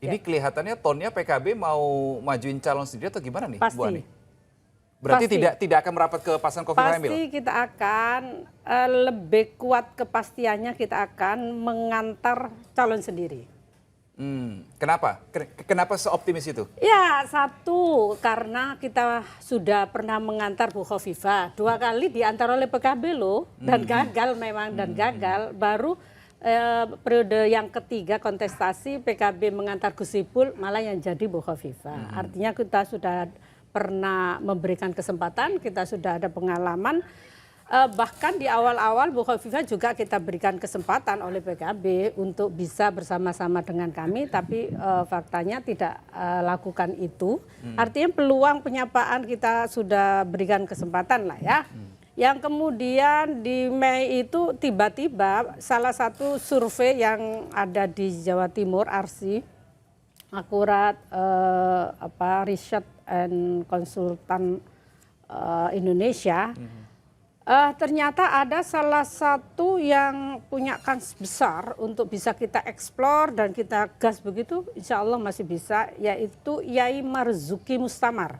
Ini kelihatannya tonnya PKB mau majuin calon sendiri atau gimana nih, Pasti. Bu Ani? Berarti Pasti. tidak akan merapat ke pasangan Khofifah Emil? Pasti kita akan lebih kuat kepastiannya, kita akan mengantar calon sendiri. Kenapa? Kenapa seoptimis itu? Ya, satu, karena kita sudah pernah mengantar Bu Khofifah 2 kali diantar oleh PKB loh, dan gagal memang, dan gagal. Baru periode yang ketiga kontestasi PKB mengantar Gus Ipul, malah yang jadi Bu Khofifah. Artinya kita sudah pernah memberikan kesempatan, kita sudah ada pengalaman. Bahkan di awal-awal Bu Khofifah juga kita berikan kesempatan oleh PKB untuk bisa bersama-sama dengan kami, tapi faktanya tidak lakukan itu. Artinya peluang penyapaan kita sudah berikan kesempatan lah ya. Yang kemudian di Mei itu tiba-tiba salah satu survei yang ada di Jawa Timur, ARSI, Akurat Research and Konsultan Indonesia, ternyata ada salah satu yang punya kans besar untuk bisa kita eksplor dan kita gas begitu, insya Allah masih bisa, yaitu Yai Marzuki Mustamar,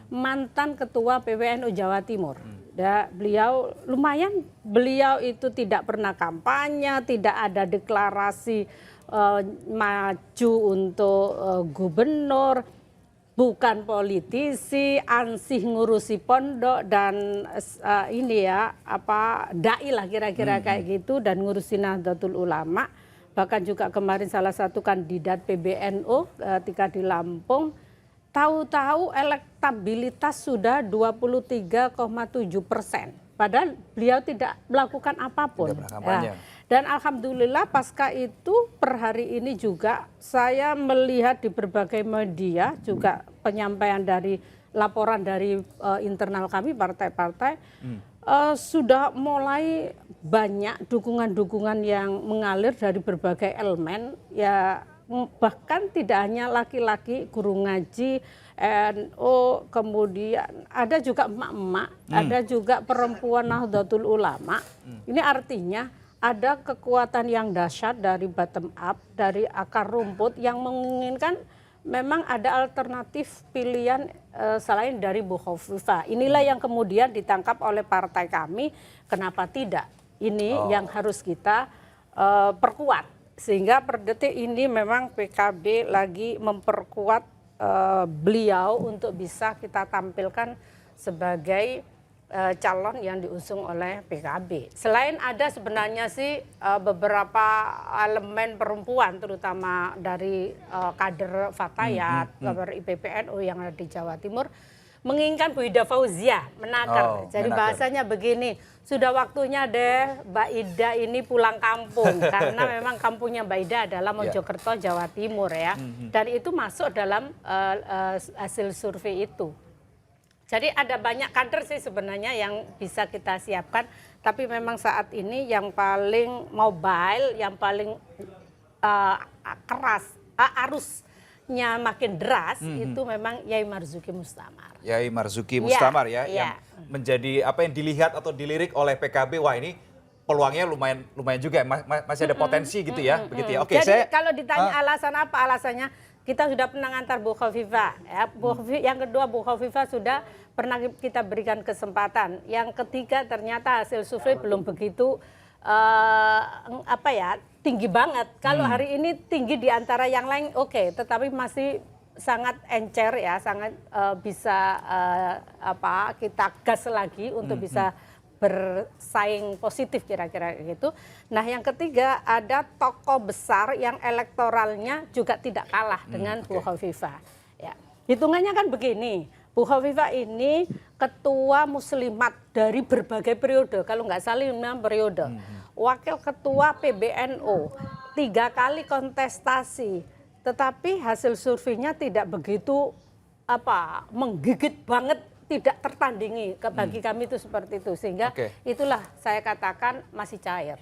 mantan Ketua PWNU Jawa Timur. Ya, beliau lumayan, beliau itu tidak pernah kampanye, tidak ada deklarasi maju untuk gubernur, bukan politisi, ansih ngurusi pondok dan ini ya dai lah kira-kira kayak gitu, dan ngurusi Nahdlatul Ulama. Bahkan juga kemarin salah satu kandidat PBNU ketika di Lampung, tahu-tahu elektabilitas sudah 23,7%. Padahal beliau tidak melakukan apapun. Tidak pernah kampanye. Dan alhamdulillah pasca itu per hari ini juga saya melihat di berbagai media juga penyampaian dari laporan dari internal kami partai-partai, sudah mulai banyak dukungan-dukungan yang mengalir dari berbagai elemen, ya bahkan tidak hanya laki-laki guru ngaji, NU, kemudian ada juga emak-emak, ada juga perempuan Nahdlatul Ulama. Ini artinya ada kekuatan yang dahsyat dari bottom up, dari akar rumput yang menginginkan memang ada alternatif pilihan selain dari Bu Khofifah. Inilah yang kemudian ditangkap oleh partai kami, kenapa tidak? Ini yang harus kita perkuat. Sehingga per detik ini memang PKB lagi memperkuat beliau untuk bisa kita tampilkan sebagai calon yang diusung oleh PKB. Selain ada sebenarnya sih beberapa elemen perempuan, terutama dari kader Fatayat, kader IPPNU yang ada di Jawa Timur, menginginkan Bu Ida Fauzia menakar. Jadi bahasanya begini, sudah waktunya deh Mbak Ida ini pulang kampung, karena memang kampungnya Mbak Ida adalah Mojokerto, Jawa Timur ya. Dan itu masuk dalam hasil survei itu. Jadi ada banyak kader sih sebenarnya yang bisa kita siapkan, tapi memang saat ini yang paling mobile, yang paling keras, arusnya makin deras itu memang Yai Marzuki Mustamar. Yai Marzuki Mustamar ya, yang menjadi apa yang dilihat atau dilirik oleh PKB, wah ini peluangnya lumayan juga, masih ada potensi gitu ya, begitu ya. Oke, jadi kalau ditanya alasan apa, alasannya kita sudah pernah ngantar Bu Khofifah, ya. Yang kedua Bu Khofifah sudah pernah kita berikan kesempatan. Yang ketiga ternyata hasil survei belum begitu tinggi banget. Kalau hari ini tinggi di antara yang lain, oke, tetapi masih sangat encer ya, sangat bisa kita gas lagi untuk bisa bersaing positif kira-kira gitu. Nah yang ketiga ada tokoh besar yang elektoralnya juga tidak kalah dengan Bu Khofifah. Ya. Hitungannya kan begini, Bu Khofifah ini ketua muslimat dari berbagai periode, kalau nggak salah 6 periode. Wakil ketua PBNU, 3 kali kontestasi, tetapi hasil surveinya tidak begitu menggigit banget, tidak tertandingi. Bagi kami itu seperti itu, sehingga itulah saya katakan masih cair.